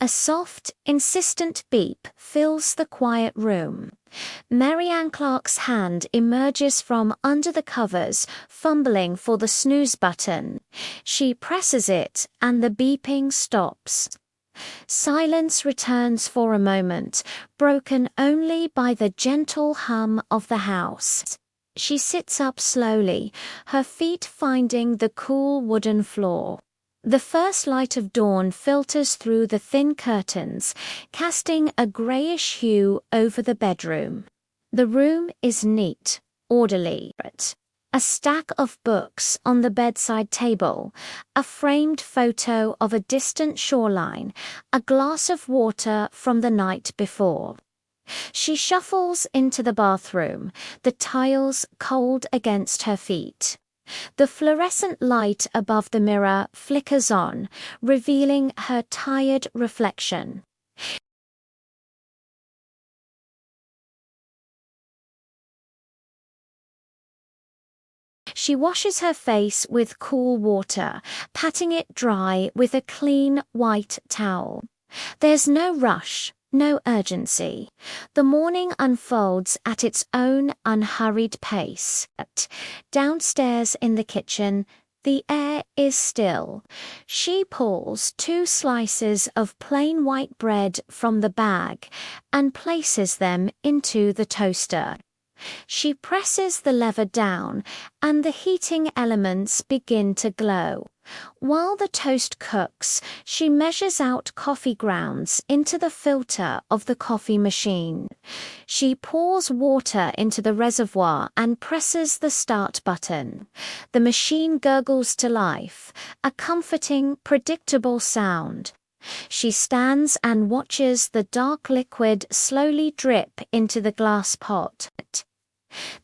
A soft, insistent beep fills the quiet room. Marianne Clark's hand emerges from under the covers, fumbling for the snooze button. She presses it, and the beeping stops. Silence returns for a moment, broken only by the gentle hum of the house. She sits up slowly, her feet finding the cool wooden floor. The first light of dawn filters through the thin curtains, casting a grayish hue over the bedroom. The room is neat, orderly. A stack of books on the bedside table, a framed photo of a distant shoreline, a glass of water from the night before. She shuffles into the bathroom, the tiles cold against her feet. The fluorescent light above the mirror flickers on, revealing her tired reflection. She washes her face with cool water, patting it dry with a clean white towel. There's no rush, no urgency. The morning unfolds at its own unhurried pace. Downstairs in the kitchen, the air is still. She pulls 2 slices of plain white bread from the bag and places them into the toaster. She presses the lever down, and the heating elements begin to glow. While the toast cooks, she measures out coffee grounds into the filter of the coffee machine. She pours water into the reservoir and presses the start button. The machine gurgles to life, a comforting, predictable sound. She stands and watches the dark liquid slowly drip into the glass pot.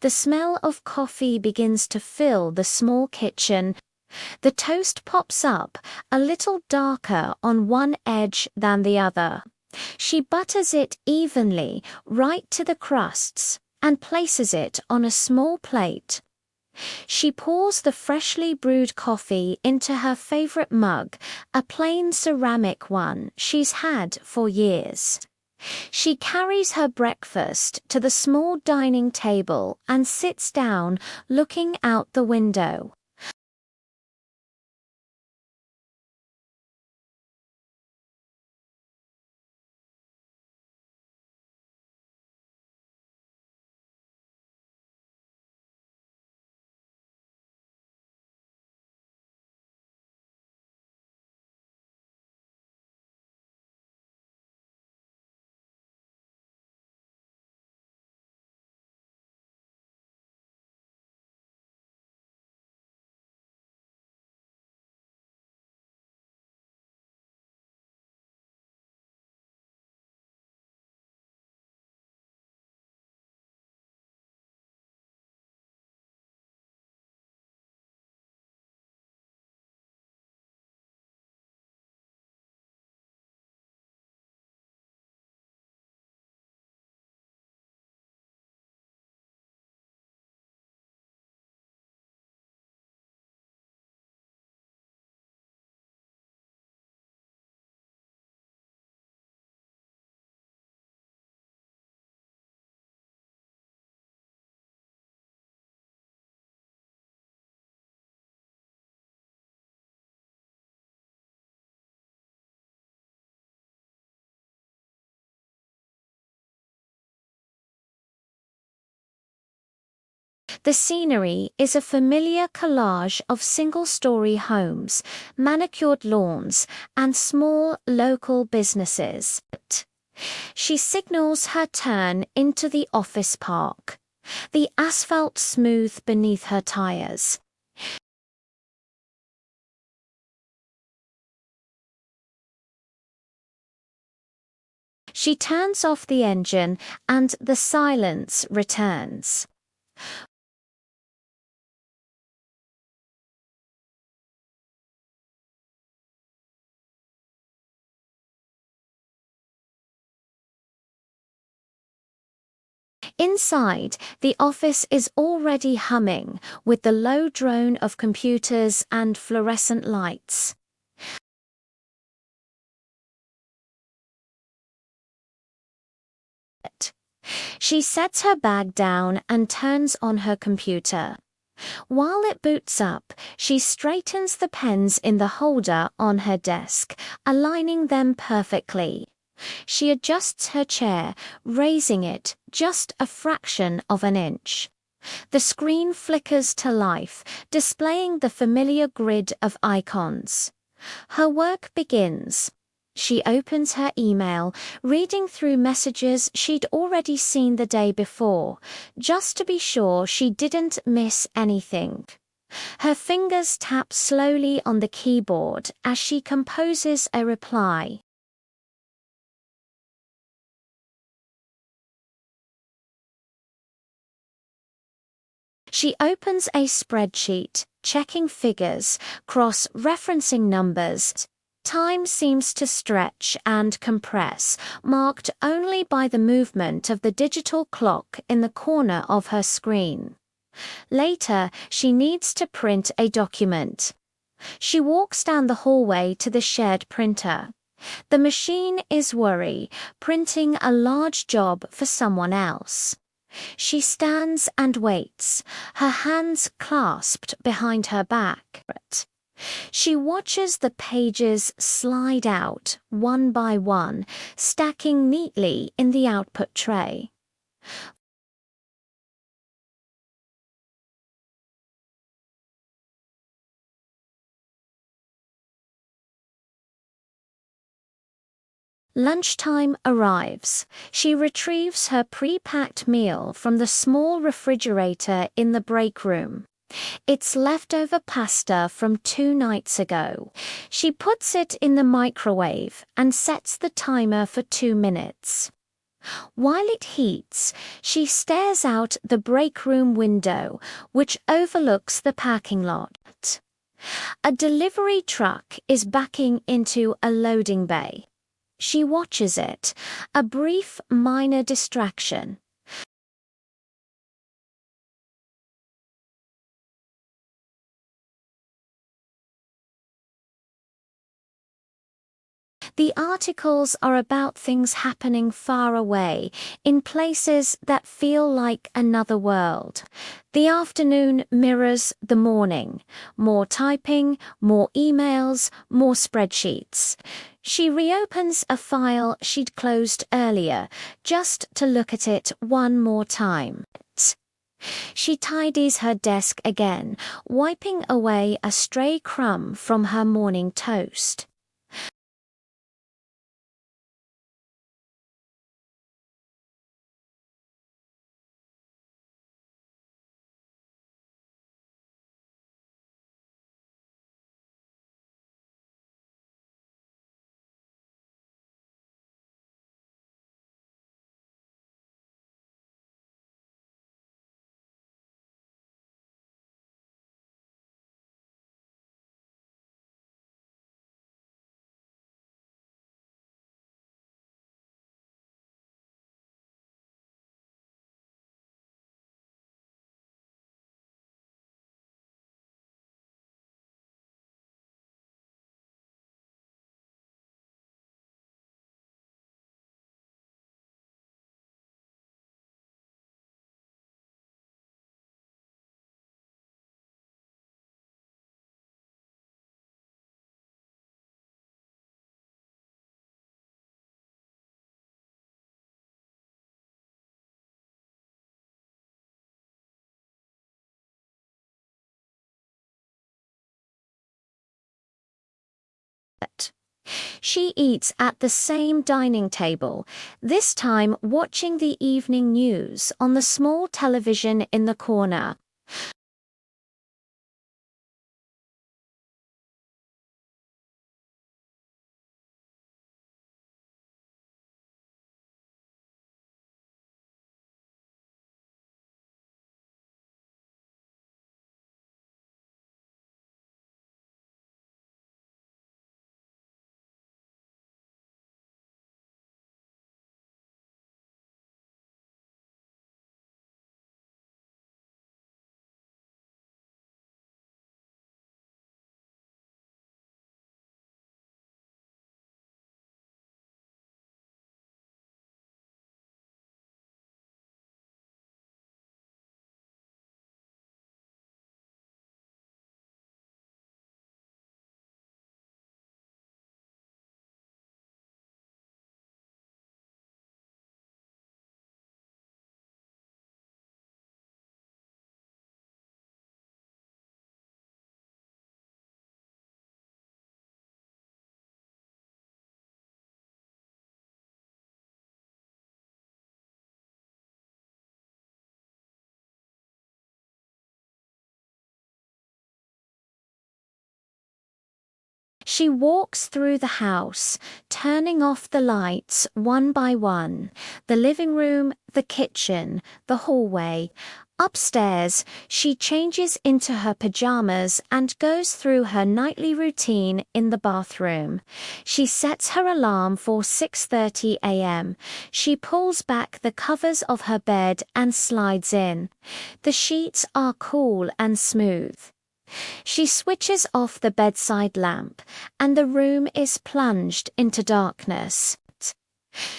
The smell of coffee begins to fill the small kitchen. The toast pops up, a little darker on one edge than the other. She butters it evenly, right to the crusts, and places it on a small plate. She pours the freshly brewed coffee into her favorite mug, a plain ceramic one she's had for years. She carries her breakfast to the small dining table and sits down, looking out the window. The scenery is a familiar collage of single-story homes, manicured lawns, and small local businesses. She signals her turn into the office park. The asphalt smooth beneath her tires. She turns off the engine, and the silence returns. Inside, the office is already humming, with the low drone of computers and fluorescent lights. She sets her bag down and turns on her computer. While it boots up, she straightens the pens in the holder on her desk, aligning them perfectly. She adjusts her chair, raising it just a fraction of an inch. The screen flickers to life, displaying the familiar grid of icons. Her work begins. She opens her email, reading through messages she'd already seen the day before, just to be sure she didn't miss anything. Her fingers tap slowly on the keyboard as she composes a reply. She opens a spreadsheet, checking figures, cross-referencing numbers. Time seems to stretch and compress, marked only by the movement of the digital clock in the corner of her screen. Later, she needs to print a document. She walks down the hallway to the shared printer. The machine is worry, printing a large job for someone else. She stands and waits, her hands clasped behind her back. She watches the pages slide out, one by one, stacking neatly in the output tray. Lunchtime arrives. She retrieves her pre-packed meal from the small refrigerator in the break room. It's leftover pasta from 2 nights ago. She puts it in the microwave and sets the timer for 2 minutes. While it heats, she stares out the break room window, which overlooks the parking lot. A delivery truck is backing into a loading bay. She watches it, a brief, minor distraction. The articles are about things happening far away, in places that feel like another world. The afternoon mirrors the morning. More typing, more emails, more spreadsheets. She reopens a file she'd closed earlier, just to look at it one more time. She tidies her desk again, wiping away a stray crumb from her morning toast. She eats at the same dining table, this time watching the evening news on the small television in the corner. She walks through the house, turning off the lights one by one, the living room, the kitchen, the hallway. Upstairs, she changes into her pajamas and goes through her nightly routine in the bathroom. She sets her alarm for 6:30 a.m. She pulls back the covers of her bed and slides in. The sheets are cool and smooth. She switches off the bedside lamp, and the room is plunged into darkness.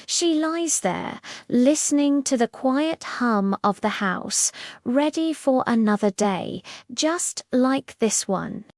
She lies there, listening to the quiet hum of the house, ready for another day, just like this one.